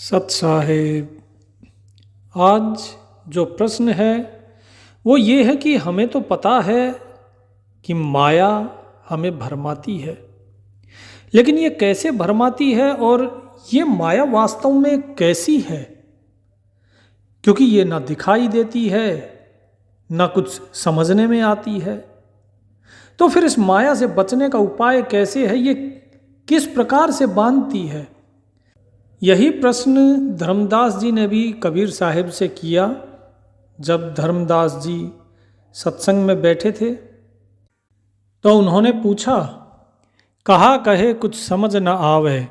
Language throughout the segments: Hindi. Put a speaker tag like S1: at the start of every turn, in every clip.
S1: सत साहेब, आज जो प्रश्न है वो ये है कि हमें तो पता है कि माया हमें भरमाती है, लेकिन ये कैसे भरमाती है और ये माया वास्तव में कैसी है? क्योंकि ये ना दिखाई देती है, ना कुछ समझने में आती है। तो फिर इस माया से बचने का उपाय कैसे है? ये किस प्रकार से बांधती है? यही प्रश्न धर्मदास जी ने भी कबीर साहिब से किया। जब धर्मदास जी सत्संग में बैठे थे तो उन्होंने पूछा, कहा कहे कुछ समझ न आवे,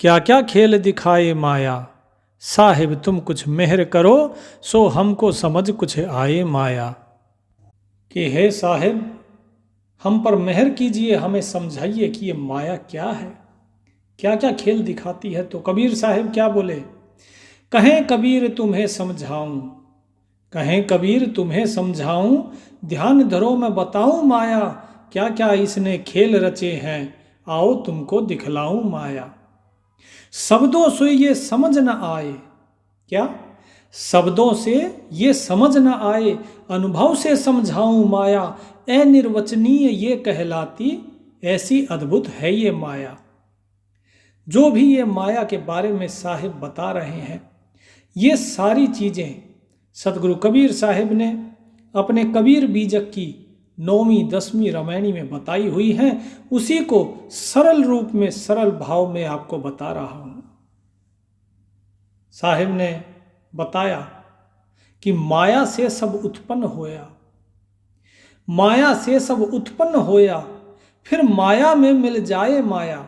S1: क्या क्या खेल दिखाए माया, साहिब तुम कुछ मेहर करो, सो हमको समझ कुछ आए माया। कि हे साहिब, हम पर मेहर कीजिए, हमें समझाइए कि ये माया क्या है, क्या क्या खेल दिखाती है। तो कबीर साहिब क्या बोले? कहें कबीर तुम्हें समझाऊं, कहें कबीर तुम्हें समझाऊं, ध्यान धरो मैं बताऊं माया, क्या क्या इसने खेल रचे हैं, आओ तुमको दिखलाऊं माया। शब्दों से ये समझ न आए, क्या? शब्दों से ये समझ न आए, अनुभव से समझाऊं माया, अनिर्वचनीय ये कहलाती, ऐसी अद्भुत है ये माया। जो भी ये माया के बारे में साहिब बता रहे हैं, ये सारी चीज़ें सतगुरु कबीर साहिब ने अपने कबीर बीजक की 9वीं 10वीं रामायणी में बताई हुई हैं। उसी को सरल रूप में, सरल भाव में आपको बता रहा हूँ। साहिब ने बताया कि माया से सब उत्पन्न होया, माया से सब उत्पन्न होया, फिर माया में मिल जाए माया,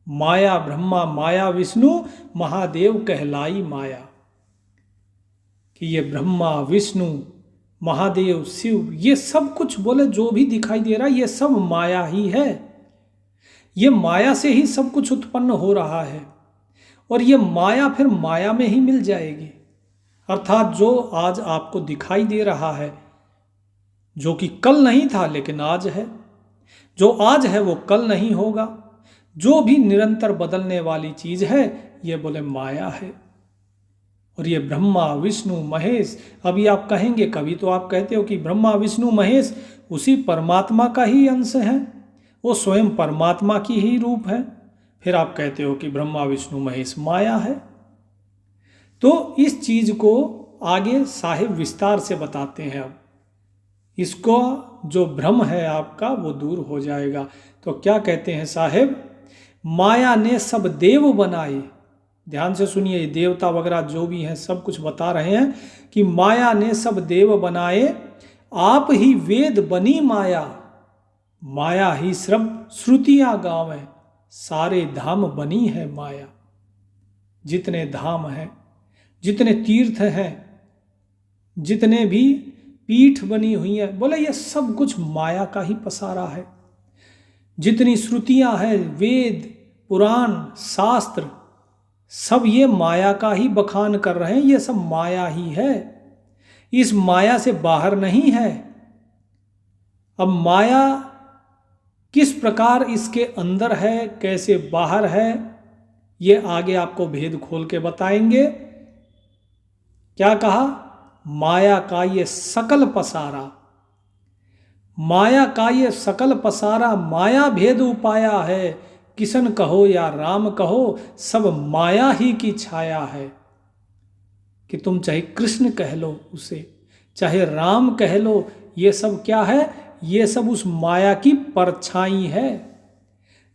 S1: माया ब्रह्मा माया विष्णु महादेव कहलाई माया। कि ये ब्रह्मा विष्णु महादेव शिव ये सब कुछ बोले जो भी दिखाई दे रहा है ये सब माया ही है। ये माया से ही सब कुछ उत्पन्न हो रहा है और ये माया फिर माया में ही मिल जाएगी। अर्थात जो आज आपको दिखाई दे रहा है, जो कि कल नहीं था लेकिन आज है, जो आज है वो कल नहीं होगा, जो भी निरंतर बदलने वाली चीज है ये बोले माया है। और ये ब्रह्मा विष्णु महेश, अभी आप कहेंगे, कभी तो आप कहते हो कि ब्रह्मा विष्णु महेश उसी परमात्मा का ही अंश है, वो स्वयं परमात्मा की ही रूप है। फिर आप कहते हो कि ब्रह्मा विष्णु महेश माया है। तो इस चीज को आगे साहिब विस्तार से बताते हैं। अब इसको जो भ्रम है आपका वो दूर हो जाएगा। तो क्या कहते हैं साहिब? माया ने सब देव बनाए, ध्यान से सुनिए, देवता वगैरह जो भी हैं सब कुछ बता रहे हैं कि माया ने सब देव बनाए, आप ही वेद बनी माया, माया ही सब श्रुतियां गावे, सारे धाम बनी है माया। जितने धाम हैं, जितने तीर्थ हैं, जितने भी पीठ बनी हुई है, बोले ये सब कुछ माया का ही पसारा है। जितनी श्रुतियां हैं, वेद पुराण शास्त्र, सब ये माया का ही बखान कर रहे हैं। ये सब माया ही है, इस माया से बाहर नहीं है। अब माया किस प्रकार इसके अंदर है, कैसे बाहर है, ये आगे आपको भेद खोल के बताएंगे। क्या कहा? माया का ये सकल पसारा, माया का ये सकल पसारा, माया भेद उपाया है, किशन कहो या राम कहो, सब माया ही की छाया है। कि तुम चाहे कृष्ण कह लो उसे, चाहे राम कह लो, ये सब क्या है? ये सब उस माया की परछाई है।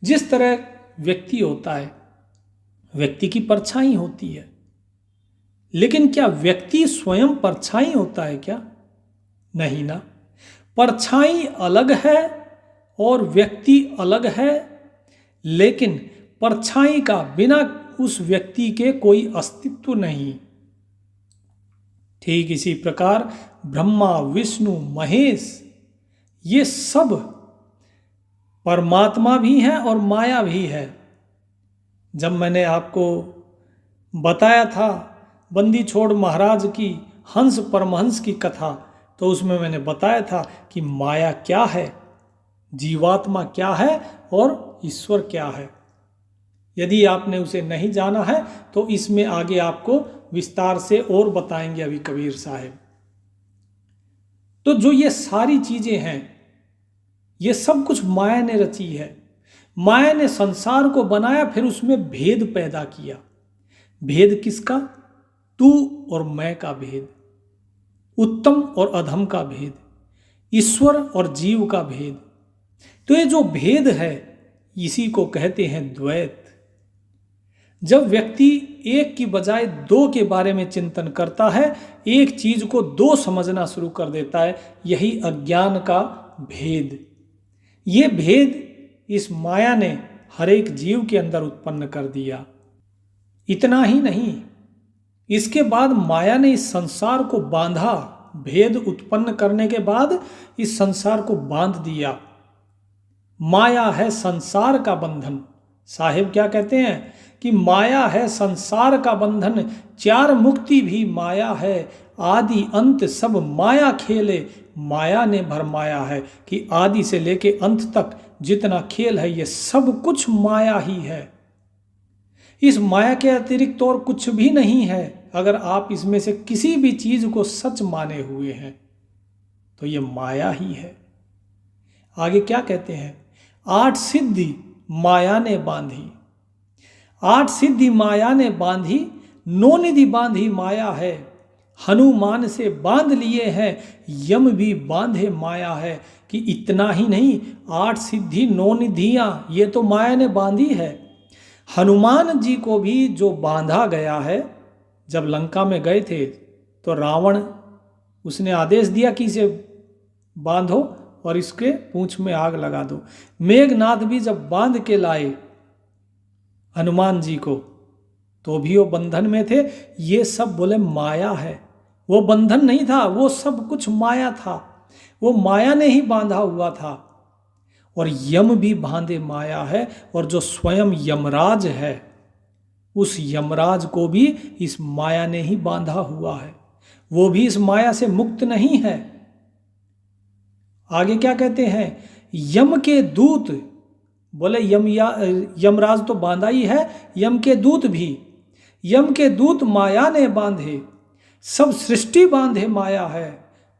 S1: जिस तरह व्यक्ति होता है, व्यक्ति की परछाई होती है, लेकिन क्या व्यक्ति स्वयं परछाई होता है क्या? नहीं ना। परछाई अलग है और व्यक्ति अलग है, लेकिन परछाई का बिना उस व्यक्ति के कोई अस्तित्व नहीं। ठीक इसी प्रकार ब्रह्मा विष्णु महेश ये सब परमात्मा भी हैं और माया भी है। जब मैंने आपको बताया था बंदी छोड़ महाराज की हंस परमहंस की कथा, तो उसमें मैंने बताया था कि माया क्या है, जीवात्मा क्या है और ईश्वर क्या है। यदि आपने उसे नहीं जाना है तो इसमें आगे आपको विस्तार से और बताएंगे अभी कबीर साहब। तो जो ये सारी चीजें हैं, ये सब कुछ माया ने रची है। माया ने संसार को बनाया, फिर उसमें भेद पैदा किया। भेद किसका? तू और मैं का भेद, उत्तम और अधम का भेद, ईश्वर और जीव का भेद। तो ये जो भेद है इसी को कहते हैं द्वैत। जब व्यक्ति एक की बजाय दो के बारे में चिंतन करता है, एक चीज को दो समझना शुरू कर देता है, यही अज्ञान का भेद। ये भेद इस माया ने हर एक जीव के अंदर उत्पन्न कर दिया। इतना ही नहीं, इसके बाद माया ने इस संसार को बांधा। भेद उत्पन्न करने के बाद इस संसार को बांध दिया। माया है संसार का बंधन। साहिब क्या कहते हैं कि माया है संसार का बंधन, चार मुक्ति भी माया है, आदि अंत सब माया खेले। माया ने भरमाया है कि आदि से लेके अंत तक जितना खेल है ये सब कुछ माया ही है। इस माया के अतिरिक्त और कुछ भी नहीं है। अगर आप इसमें से किसी भी चीज को सच माने हुए हैं तो ये माया ही है। आगे क्या कहते हैं? आठ सिद्धि माया ने बांधी, आठ सिद्धि माया ने बांधी, नौ निधि बांधी माया है। हनुमान से बांध लिए हैं, यम भी बांधे माया है। कि इतना ही नहीं, आठ सिद्धि नौ निधियां ये तो माया ने बांधी है। हनुमान जी को भी जो बांधा गया है, जब लंका में गए थे तो रावण उसने आदेश दिया कि इसे बांधो और इसके पूंछ में आग लगा दो। मेघनाथ भी जब बांध के लाए हनुमान जी को तो भी वो बंधन में थे। ये सब बोले माया है। वो बंधन नहीं था, वो सब कुछ माया था। वो माया ने ही बांधा हुआ था। और यम भी बांधे माया है। और जो स्वयं यमराज है, उस यमराज को भी इस माया ने ही बांधा हुआ है। वो भी इस माया से मुक्त नहीं है। आगे क्या कहते हैं? यम के दूत, बोले यमराज तो बांधा ही है, यम के दूत भी, यम के दूत माया ने बांधे, सब सृष्टि बांधे माया है।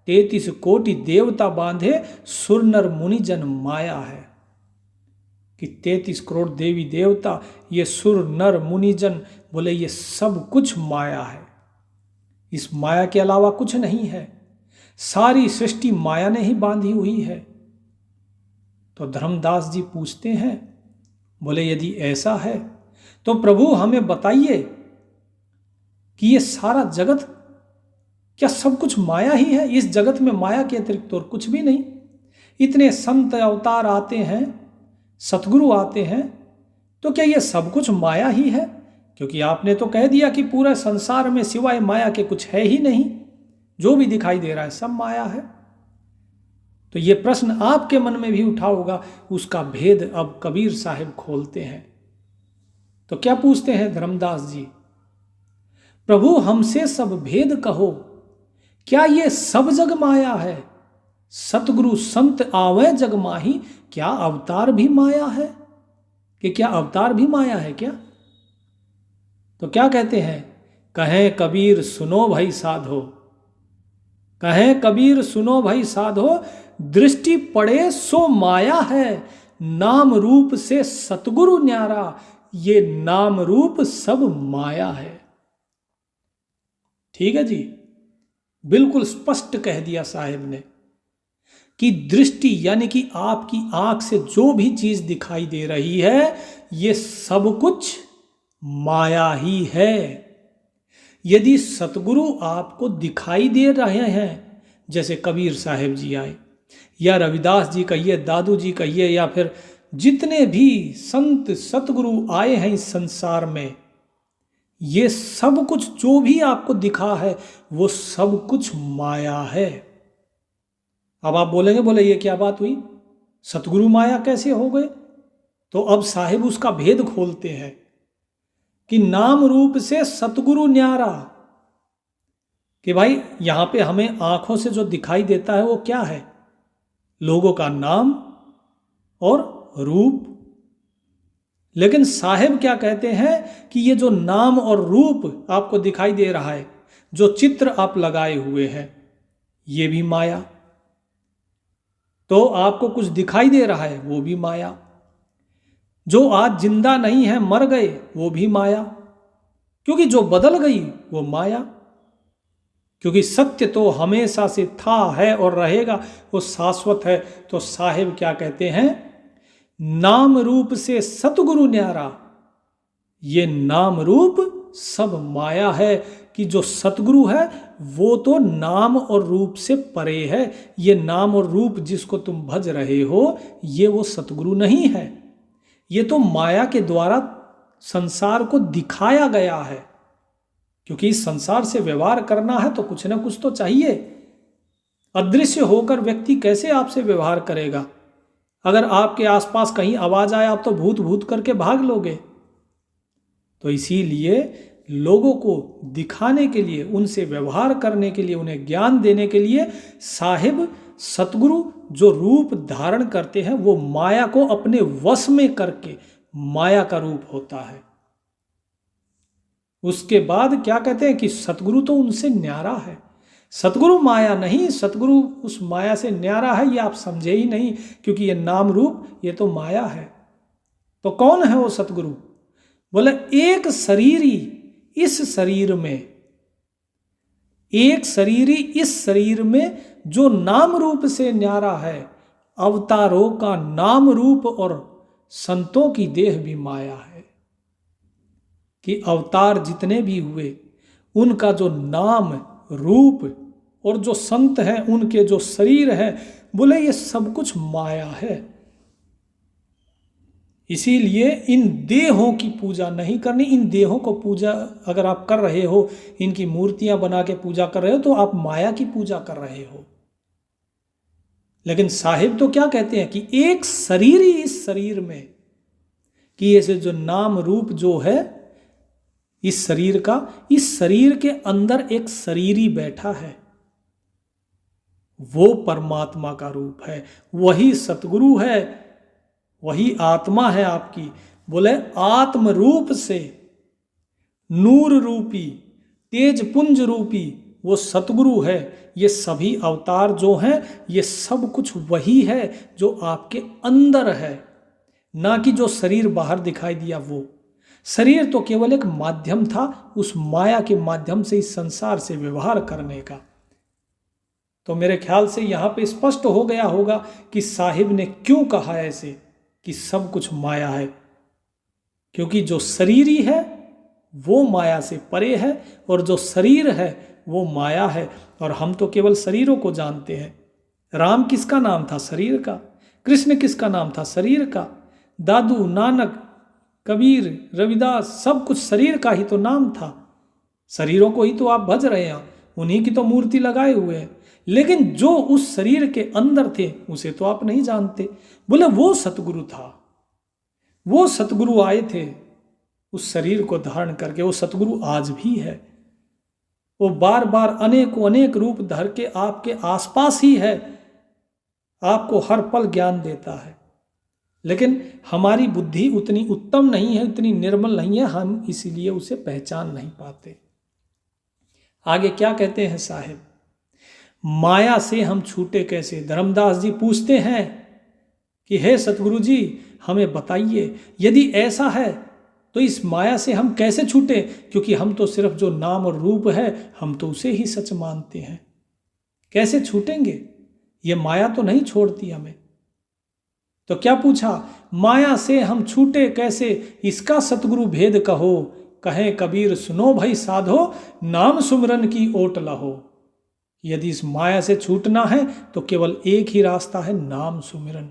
S1: 33 कोटि देवता बांधे, सुर नर मुनि जन माया है। कि 33 करोड़ देवी देवता, ये सुर नर मुनि जन, बोले ये सब कुछ माया है। इस माया के अलावा कुछ नहीं है। सारी सृष्टि माया ने ही बांधी हुई है। तो धर्मदास जी पूछते हैं, बोले यदि ऐसा है तो प्रभु हमें बताइए कि ये सारा जगत क्या सब कुछ माया ही है? इस जगत में माया के अतिरिक्त और कुछ भी नहीं। इतने संत अवतार आते हैं, सतगुरु आते हैं, तो क्या ये सब कुछ माया ही है? क्योंकि आपने तो कह दिया कि पूरे संसार में सिवाय माया के कुछ है ही नहीं, जो भी दिखाई दे रहा है सब माया है। तो ये प्रश्न आपके मन में भी उठा होगा। उसका भेद अब कबीर साहिब खोलते हैं। तो क्या पूछते हैं धर्मदास जी? प्रभु हमसे सब भेद कहो, क्या ये सब जग माया है? सतगुरु संत आवे जग माही, क्या अवतार भी माया है? कि क्या अवतार भी माया है क्या? तो क्या कहते हैं? कहें कबीर सुनो भाई साधो, कहें कबीर सुनो भाई साधो, दृष्टि पड़े सो माया है, नाम रूप से सतगुरु न्यारा, ये नाम रूप सब माया है। ठीक है जी, बिल्कुल स्पष्ट कह दिया साहिब ने कि दृष्टि यानी कि आपकी आंख से जो भी चीज दिखाई दे रही है ये सब कुछ माया ही है। यदि सतगुरु आपको दिखाई दे रहे हैं, जैसे कबीर साहिब जी आए, या रविदास जी कहिए, दादू जी कहिए, या फिर जितने भी संत सतगुरु आए हैं इस संसार में, ये सब कुछ जो भी आपको दिखा है वो सब कुछ माया है। अब आप बोलेंगे, बोले ये क्या बात हुई, सतगुरु माया कैसे हो गए? तो अब साहिब उसका भेद खोलते हैं कि नाम रूप से सतगुरु न्यारा, कि भाई यहां पे हमें आंखों से जो दिखाई देता है वो क्या है? लोगों का नाम और रूप। लेकिन साहिब क्या कहते हैं कि ये जो नाम और रूप आपको दिखाई दे रहा है, जो चित्र आप लगाए हुए हैं, ये भी माया। तो आपको कुछ दिखाई दे रहा है, वो भी माया। जो आज जिंदा नहीं है, मर गए, वो भी माया, क्योंकि जो बदल गई वो माया। क्योंकि सत्य तो हमेशा से था, है और रहेगा, वो शाश्वत है। तो साहिब क्या कहते हैं, नाम रूप से सतगुरु न्यारा, ये नाम रूप सब माया है। कि जो सतगुरु है वो तो नाम और रूप से परे है। ये नाम और रूप जिसको तुम भज रहे हो, ये वो सतगुरु नहीं है। ये तो माया के द्वारा संसार को दिखाया गया है। क्योंकि इस संसार से व्यवहार करना है तो कुछ ना कुछ तो चाहिए। अदृश्य होकर व्यक्ति कैसे आपसे व्यवहार करेगा? अगर आपके आसपास कहीं आवाज आए, आप तो भूत भूत करके भाग लोगे। तो इसीलिए लोगों को दिखाने के लिए, उनसे व्यवहार करने के लिए, उन्हें ज्ञान देने के लिए साहिब सतगुरु जो रूप धारण करते हैं, वो माया को अपने वश में करके माया का रूप होता है। उसके बाद क्या कहते हैं कि सतगुरु तो उनसे न्यारा है। सतगुरु माया नहीं, सतगुरु उस माया से न्यारा है, ये आप समझे ही नहीं। क्योंकि ये नाम रूप, ये तो माया है। तो कौन है वो सतगुरु? बोले एक शरीरी इस शरीर में, एक शरीरी इस शरीर में जो नाम रूप से न्यारा है। अवतारों का नाम रूप और संतों की देह भी माया है। कि अवतार जितने भी हुए, उनका जो नाम रूप और जो संत हैं, उनके जो शरीर है, बोले ये सब कुछ माया है। इसीलिए इन देहों की पूजा नहीं करनी। इन देहों को पूजा अगर आप कर रहे हो, इनकी मूर्तियां बना के पूजा कर रहे हो, तो आप माया की पूजा कर रहे हो। लेकिन साहिब तो क्या कहते हैं कि एक शरीर ही इस शरीर में, कि ऐसे जो नाम रूप जो है इस शरीर का, इस शरीर के अंदर एक शरीरी बैठा है, वो परमात्मा का रूप है, वही सतगुरु है, वही आत्मा है आपकी। बोले आत्म रूप से नूर रूपी, तेज पुंज रूपी वो सतगुरु है। ये सभी अवतार जो हैं, ये सब कुछ वही है जो आपके अंदर है, ना कि जो शरीर बाहर दिखाई दिया वो। शरीर तो केवल एक माध्यम था, उस माया के माध्यम से इस संसार से व्यवहार करने का। तो मेरे ख्याल से यहाँ पे स्पष्ट हो गया होगा कि साहिब ने क्यों कहा ऐसे कि सब कुछ माया है। क्योंकि जो शरीरी है वो माया से परे है, और जो शरीर है वो माया है। और हम तो केवल शरीरों को जानते हैं। राम किसका नाम था? शरीर का। कृष्ण किसका नाम था? शरीर का। दादू, नानक, कबीर, रविदास, सब कुछ शरीर का ही तो नाम था। शरीरों को ही तो आप भज रहे हैं, उन्हीं की तो मूर्ति लगाए हुए हैं। लेकिन जो उस शरीर के अंदर थे उसे तो आप नहीं जानते। बोले वो सतगुरु था, वो सतगुरु आए थे उस शरीर को धारण करके। वो सतगुरु आज भी है, वो बार बार अनेक रूप धर के आपके आसपास ही है, आपको हर पल ज्ञान देता है। लेकिन हमारी बुद्धि उतनी उत्तम नहीं है, उतनी निर्मल नहीं है, हम इसीलिए उसे पहचान नहीं पाते। आगे क्या कहते हैं साहिब, माया से हम छूटे कैसे? धर्मदास जी पूछते हैं कि हे सतगुरु जी हमें बताइए, यदि ऐसा है तो इस माया से हम कैसे छूटे? क्योंकि हम तो सिर्फ जो नाम और रूप है, हम तो उसे ही सच मानते हैं। कैसे छूटेंगे? ये माया तो नहीं छोड़ती हमें। तो क्या पूछा, माया से हम छूटे कैसे, इसका सतगुरु भेद कहो। कहे कबीर सुनो भाई साधो, नाम सुमरन की ओट लहो। यदि इस माया से छूटना है तो केवल एक ही रास्ता है, नाम सुमिरन।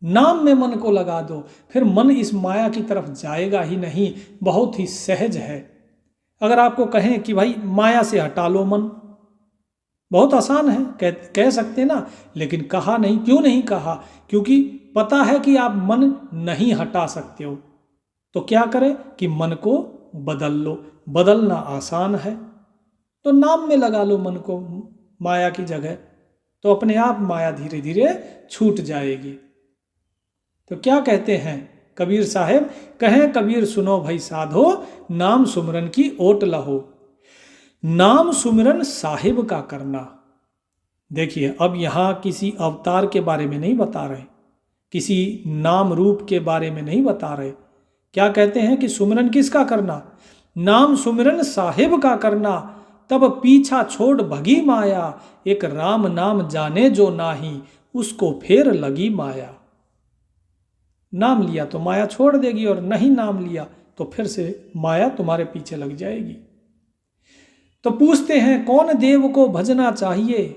S1: नाम में मन को लगा दो, फिर मन इस माया की तरफ जाएगा ही नहीं। बहुत ही सहज है। अगर आपको कहें कि भाई माया से हटा लो मन, बहुत आसान है, कह सकते ना, लेकिन कहा नहीं। क्यों नहीं कहा? क्योंकि पता है कि आप मन नहीं हटा सकते हो। तो क्या करें कि मन को बदल लो। बदलना आसान है, तो नाम में लगा लो मन को माया की जगह, तो अपने आप माया धीरे धीरे छूट जाएगी। तो क्या कहते हैं कबीर साहेब कहें कबीर सुनो भाई साधो, नाम सुमरन की ओट लहो। नाम सुमरन साहिब का करना। देखिए अब यहाँ किसी अवतार के बारे में नहीं बता रहे, किसी नाम रूप के बारे में नहीं बता रहे। क्या कहते हैं कि सुमरन किसका करना? नाम सुमरन साहिब का करना, तब पीछा छोड़ भगी माया। एक राम नाम जाने जो नाही, उसको फेर लगी माया। नाम लिया तो माया छोड़ देगी, और नहीं नाम लिया तो फिर से माया तुम्हारे पीछे लग जाएगी। तो पूछते हैं कौन देव को भजना चाहिए,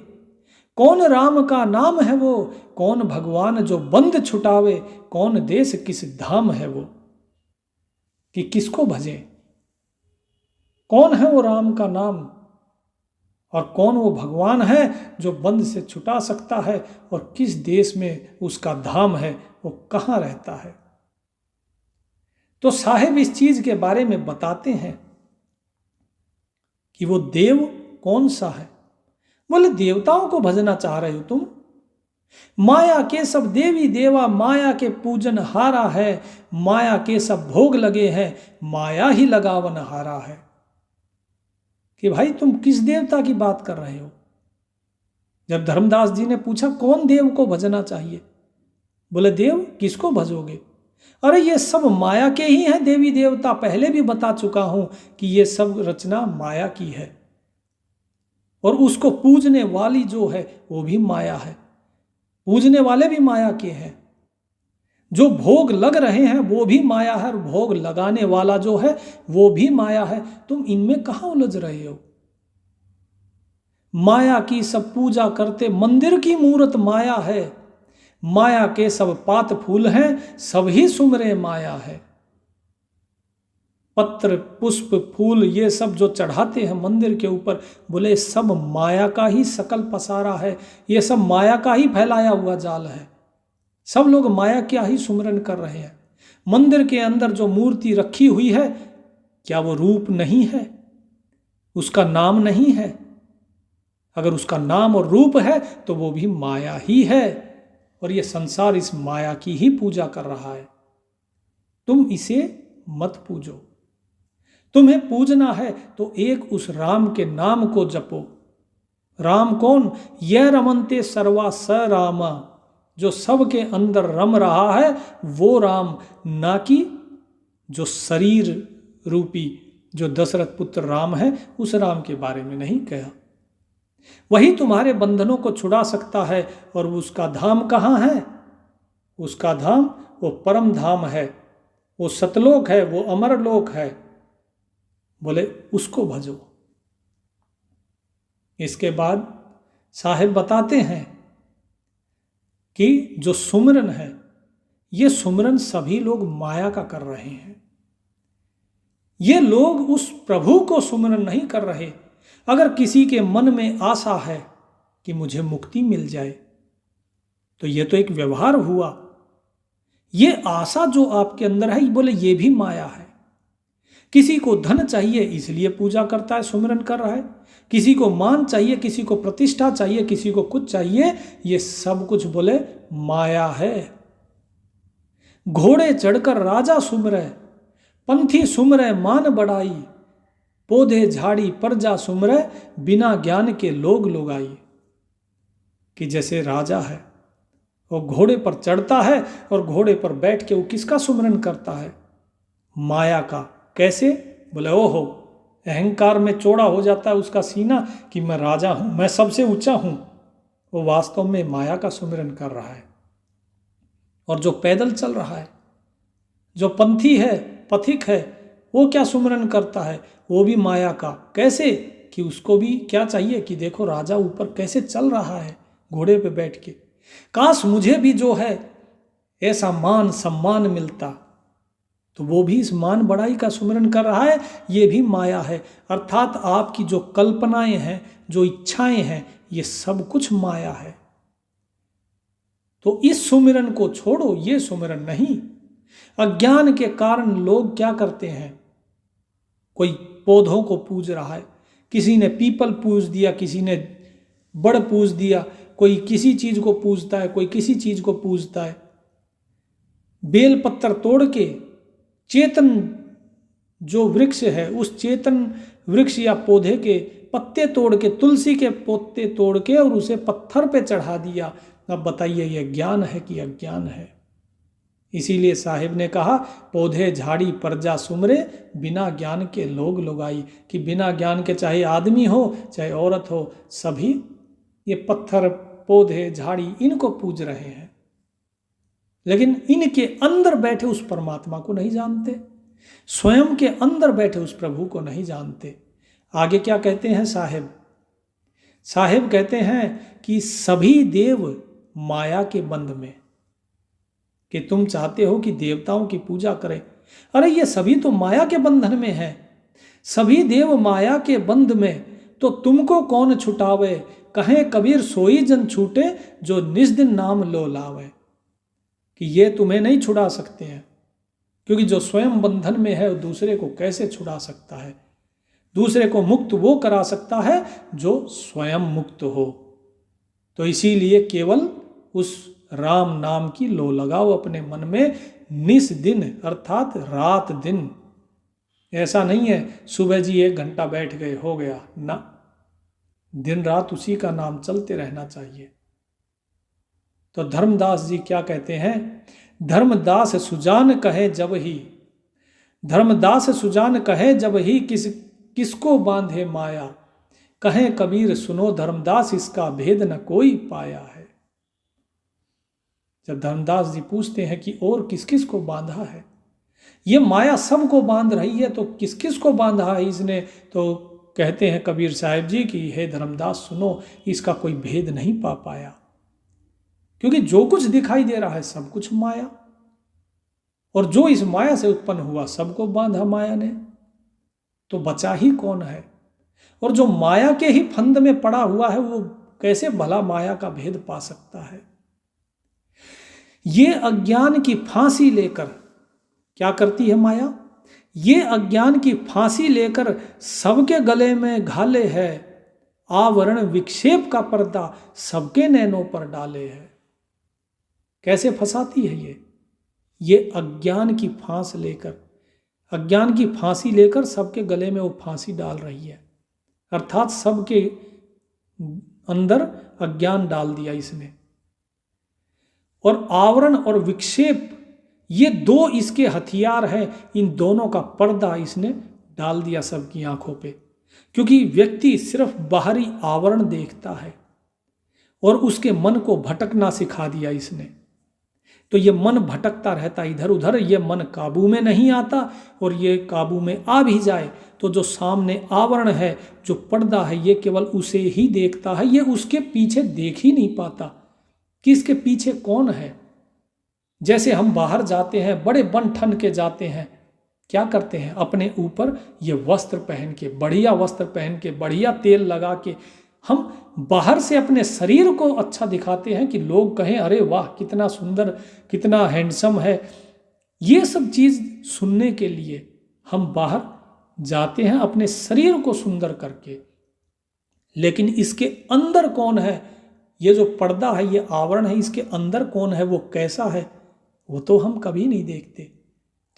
S1: कौन राम का नाम है वो, कौन भगवान जो बंद छुटावे, कौन देश किस धाम है वो। कि किसको भजें, कौन है वो राम का नाम, और कौन वो भगवान है जो बंद से छुटा सकता है, और किस देश में उसका धाम है, वो कहाँ रहता है। तो साहिब इस चीज के बारे में बताते हैं कि वो देव कौन सा है। बोले देवताओं को भजना चाह रहे हो तुम, माया के सब देवी देवा माया के पूजन हारा है, माया के सब भोग लगे हैं, माया ही लगावन हारा है। कि भाई तुम किस देवता की बात कर रहे हो? जब धर्मदास जी ने पूछा कौन देव को भजना चाहिए, बोले देव किसको भजोगे? अरे ये सब माया के ही हैं देवी देवता, पहले भी बता चुका हूं कि ये सब रचना माया की है, और उसको पूजने वाली जो है वो भी माया है, पूजने वाले भी माया के हैं, जो भोग लग रहे हैं वो भी माया है, और भोग लगाने वाला जो है वो भी माया है। तुम इनमें कहां उलझ रहे हो? माया की सब पूजा करते मंदिर की मूरत माया है, माया के सब पात फूल हैं, सभी सुमरे माया है। पत्र पुष्प फूल ये सब जो चढ़ाते हैं मंदिर के ऊपर, बोले सब माया का ही सकल पसारा है, ये सब माया का ही फैलाया हुआ जाल है। सब लोग माया क्या ही सुमरन कर रहे हैं। मंदिर के अंदर जो मूर्ति रखी हुई है, क्या वो रूप नहीं है? उसका नाम नहीं है? अगर उसका नाम और रूप है तो वो भी माया ही है, और ये संसार इस माया की ही पूजा कर रहा है। तुम इसे मत पूजो। तुम्हें पूजना है तो एक उस राम के नाम को जपो। राम कौन? यह रमनते सर्वा स रामा, जो सबके अंदर रम रहा है वो राम, ना कि जो शरीर रूपी जो दशरथ पुत्र राम है उस राम के बारे में नहीं कहा। वही तुम्हारे बंधनों को छुड़ा सकता है, और उसका धाम कहाँ है? उसका धाम वो परम धाम है, वो सतलोक है, वो अमरलोक है। बोले उसको भजो। इसके बाद साहिब बताते हैं कि जो सुमरन है, ये सुमरन सभी लोग माया का कर रहे हैं। ये लोग उस प्रभु को सुमरन नहीं कर रहे। अगर किसी के मन में आशा है कि मुझे मुक्ति मिल जाए, तो ये तो एक व्यवहार हुआ। ये आशा जो आपके अंदर है, बोले ये भी माया है। किसी को धन चाहिए इसलिए पूजा करता है, सुमरन कर रहा है। किसी को मान चाहिए, किसी को प्रतिष्ठा चाहिए, किसी को कुछ चाहिए, ये सब कुछ बोले माया है। घोड़े चढ़कर राजा सुमरे, पंथी सुमरे मान बढ़ाई, पौधे झाड़ी प्रजा सुमरे, बिना ज्ञान के लोग लुगाई। कि जैसे राजा है वो घोड़े पर चढ़ता है, और घोड़े पर बैठ के वो किसका सुमरन करता है? माया का। कैसे? बोले ओहो, अहंकार में चौड़ा हो जाता है उसका सीना कि मैं राजा हूं, मैं सबसे ऊंचा हूं। वो वास्तव में माया का सुमिरन कर रहा है। और जो पैदल चल रहा है, जो पंथी है, पथिक है, वो क्या सुमिरन करता है? वो भी माया का। कैसे? कि उसको भी क्या चाहिए कि देखो राजा ऊपर कैसे चल रहा है घोड़े पे बैठ के, काश मुझे भी जो है ऐसा मान सम्मान मिलता। तो वो भी इस मान बड़ाई का सुमिरन कर रहा है, ये भी माया है। अर्थात आपकी जो कल्पनाएं हैं, जो इच्छाएं हैं, ये सब कुछ माया है। तो इस सुमिरन को छोड़ो, ये सुमिरन नहीं। अज्ञान के कारण लोग क्या करते हैं, कोई पौधों को पूज रहा है, किसी ने पीपल पूज दिया, किसी ने बड़ पूज दिया, कोई किसी चीज को पूजता है, कोई किसी चीज को पूजता है। बेल पत्तर तोड़ के चेतन जो वृक्ष है उस चेतन वृक्ष या पौधे के पत्ते तोड़ के, तुलसी के पत्ते तोड़ के और उसे पत्थर पे चढ़ा दिया। अब बताइए ये ज्ञान है कि अज्ञान है? इसीलिए साहिब ने कहा पौधे झाड़ी प्रजा सुमरे, बिना ज्ञान के लोग लुगाई। कि बिना ज्ञान के चाहे आदमी हो चाहे औरत हो, सभी ये पत्थर पौधे झाड़ी इनको पूज रहे हैं, लेकिन इनके अंदर बैठे उस परमात्मा को नहीं जानते, स्वयं के अंदर बैठे उस प्रभु को नहीं जानते। आगे क्या कहते हैं साहिब? साहिब कहते हैं कि सभी देव माया के बंध में, कि तुम चाहते हो कि देवताओं की पूजा करें, अरे ये सभी तो माया के बंधन में है, सभी देव माया के बंध में, तो तुमको कौन छुटावे, कहें कबीर सोई जन छूटे, जो निज दिन नाम लो लावे। कि ये तुम्हें नहीं छुड़ा सकते हैं, क्योंकि जो स्वयं बंधन में है वो दूसरे को कैसे छुड़ा सकता है? दूसरे को मुक्त वो करा सकता है जो स्वयं मुक्त हो। तो इसीलिए केवल उस राम नाम की लो लगाओ अपने मन में, निस दिन अर्थात रात दिन। ऐसा नहीं है सुबह जी 1 घंटा बैठ गए हो गया ना, दिन रात उसी का नाम चलते रहना चाहिए। तो धर्मदास जी क्या कहते हैं? धर्मदास सुजान कहे जब ही, धर्मदास सुजान कहे जब ही, किसको बांधे माया, कहें कबीर सुनो धर्मदास, इसका भेद न कोई पाया है। जब धर्मदास जी पूछते हैं कि और किस किस को बांधा है, ये माया सबको बांध रही है, तो किस किस को बांधा है इसने? तो कहते हैं कबीर साहिब जी कि हे धर्मदास सुनो, इसका कोई भेद नहीं पा पाया, क्योंकि जो कुछ दिखाई दे रहा है सब कुछ माया, और जो इस माया से उत्पन्न हुआ सबको बांधा माया ने, तो बचा ही कौन है? और जो माया के ही फंद में पड़ा हुआ है वो कैसे भला माया का भेद पा सकता है? ये अज्ञान की फांसी लेकर क्या करती है माया? ये अज्ञान की फांसी लेकर सबके गले में घाले है, आवरण विक्षेप का पर्दा सबके नैनों पर डाले है। कैसे फंसाती है ये अज्ञान की फांस लेकर, अज्ञान की फांसी लेकर सबके गले में वो फांसी डाल रही है, अर्थात सबके अंदर अज्ञान डाल दिया इसने। और आवरण और विक्षेप ये 2 इसके हथियार हैं, इन दोनों का पर्दा इसने डाल दिया सबकी आंखों पे, क्योंकि व्यक्ति सिर्फ बाहरी आवरण देखता है और उसके मन को भटकना सिखा दिया इसने। तो ये मन भटकता रहता इधर उधर, ये मन काबू में नहीं आता, और ये काबू में आ भी जाए तो जो सामने आवरण है, जो पर्दा है, ये केवल उसे ही देखता है, ये उसके पीछे देख ही नहीं पाता कि इसके पीछे कौन है। जैसे हम बाहर जाते हैं, बड़े बन ठन के जाते हैं, क्या करते हैं? अपने ऊपर ये वस्त्र पहन के, बढ़िया वस्त्र पहन के, बढ़िया तेल लगा के हम बाहर से अपने शरीर को अच्छा दिखाते हैं कि लोग कहें अरे वाह कितना सुंदर, कितना हैंडसम है। ये सब चीज़ सुनने के लिए हम बाहर जाते हैं अपने शरीर को सुंदर करके, लेकिन इसके अंदर कौन है? ये जो पर्दा है, ये आवरण है, इसके अंदर कौन है, वो कैसा है, वो तो हम कभी नहीं देखते।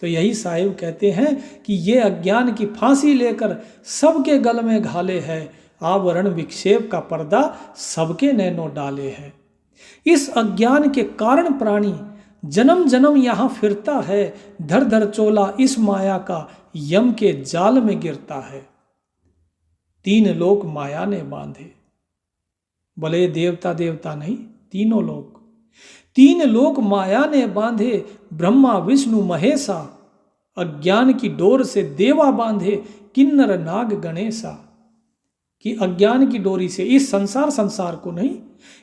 S1: तो यही साहिब कहते हैं कि ये अज्ञान की फांसी लेकर सबके गल में घाले है, आवरण विक्षेप का पर्दा सबके नैनों डाले है। इस अज्ञान के कारण प्राणी जन्म जन्म यहाँ फिरता है, धर धर चोला इस माया का, यम के जाल में गिरता है। 3 लोक माया ने बांधे, बोले देवता देवता नहीं, तीनों लोक, 3 लोक माया ने बांधे, ब्रह्मा विष्णु महेशा, अज्ञान की डोर से देवा बांधे, किन्नर नाग गणेशा। कि अज्ञान की डोरी से इस संसार को नहीं,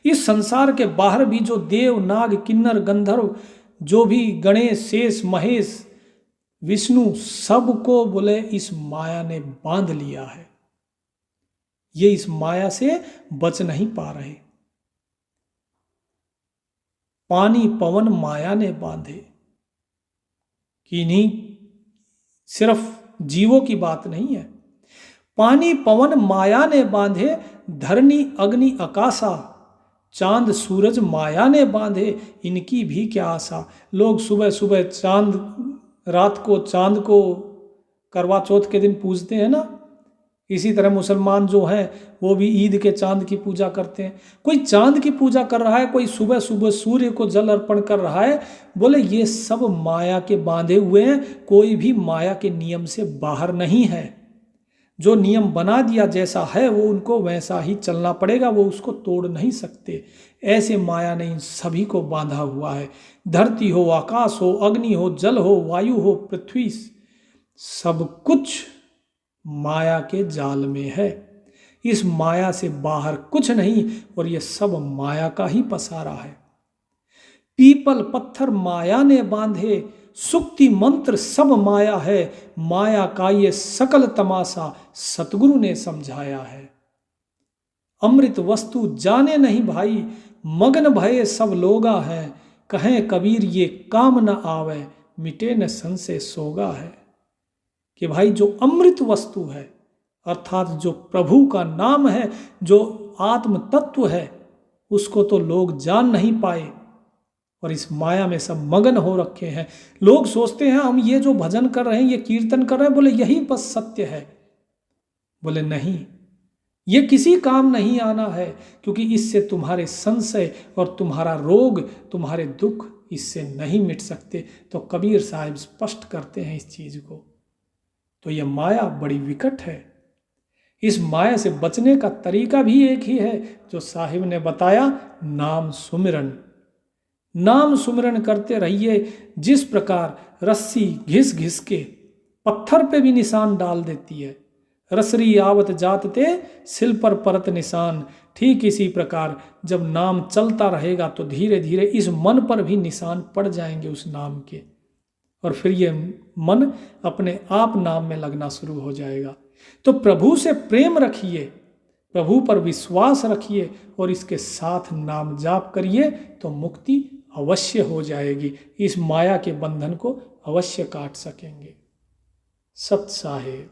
S1: इस संसार के बाहर भी जो देव नाग किन्नर गंधर्व, जो भी गणेश शेष महेश विष्णु, सबको बोले इस माया ने बांध लिया है। ये इस माया से बच नहीं पा रहे। पानी पवन माया ने बांधे, कि नहीं सिर्फ जीवों की बात नहीं है, पानी पवन माया ने बांधे, धरनी अग्नि आकाशा, चांद सूरज माया ने बांधे, इनकी भी क्या आशा। लोग सुबह सुबह रात को चांद को करवा चौथ के दिन पूजते हैं ना, इसी तरह मुसलमान जो हैं वो भी ईद के चांद की पूजा करते हैं। कोई चांद की पूजा कर रहा है, कोई सुबह सुबह सूर्य को जल अर्पण कर रहा है। बोले ये सब माया के बांधे हुए हैं, कोई भी माया के नियम से बाहर नहीं है। जो नियम बना दिया जैसा है वो उनको वैसा ही चलना पड़ेगा, वो उसको तोड़ नहीं सकते। ऐसे माया ने इन सभी को बांधा हुआ है। धरती हो, आकाश हो, अग्नि हो, जल हो, वायु हो, पृथ्वी, सब कुछ माया के जाल में है। इस माया से बाहर कुछ नहीं, और ये सब माया का ही पसारा है। पीपल पत्थर माया ने बांधे, सुक्ति मंत्र सब माया है। माया का ये सकल तमाशा सतगुरु ने समझाया है। अमृत वस्तु जाने नहीं भाई, मगन भये सब लोगा है। कहें कबीर ये काम न आवे, मिटे न संशय सोगा है। कि भाई जो अमृत वस्तु है, अर्थात जो प्रभु का नाम है, जो आत्म तत्व है, उसको तो लोग जान नहीं पाए और इस माया में सब मगन हो रखे हैं। लोग सोचते हैं हम ये जो भजन कर रहे हैं, ये कीर्तन कर रहे हैं, बोले यही बस सत्य है। बोले नहीं, ये किसी काम नहीं आना है, क्योंकि इससे तुम्हारे संशय और तुम्हारा रोग, तुम्हारे दुख इससे नहीं मिट सकते। तो कबीर साहिब स्पष्ट करते हैं इस चीज को। तो ये माया बड़ी विकट है। इस माया से बचने का तरीका भी एक ही है जो साहिब ने बताया, नाम सुमिरन। नाम सुमिरन करते रहिए। जिस प्रकार रस्सी घिस घिस के पत्थर पे भी निशान डाल देती है, रसरी आवत जात ते सिल पर परत निशान, ठीक इसी प्रकार जब नाम चलता रहेगा तो धीरे धीरे इस मन पर भी निशान पड़ जाएंगे उस नाम के, और फिर ये मन अपने आप नाम में लगना शुरू हो जाएगा। तो प्रभु से प्रेम रखिए, प्रभु पर विश्वास रखिए और इसके साथ नाम जाप करिए, तो मुक्ति अवश्य हो जाएगी। इस माया के बंधन को अवश्य काट सकेंगे। सत साहेब।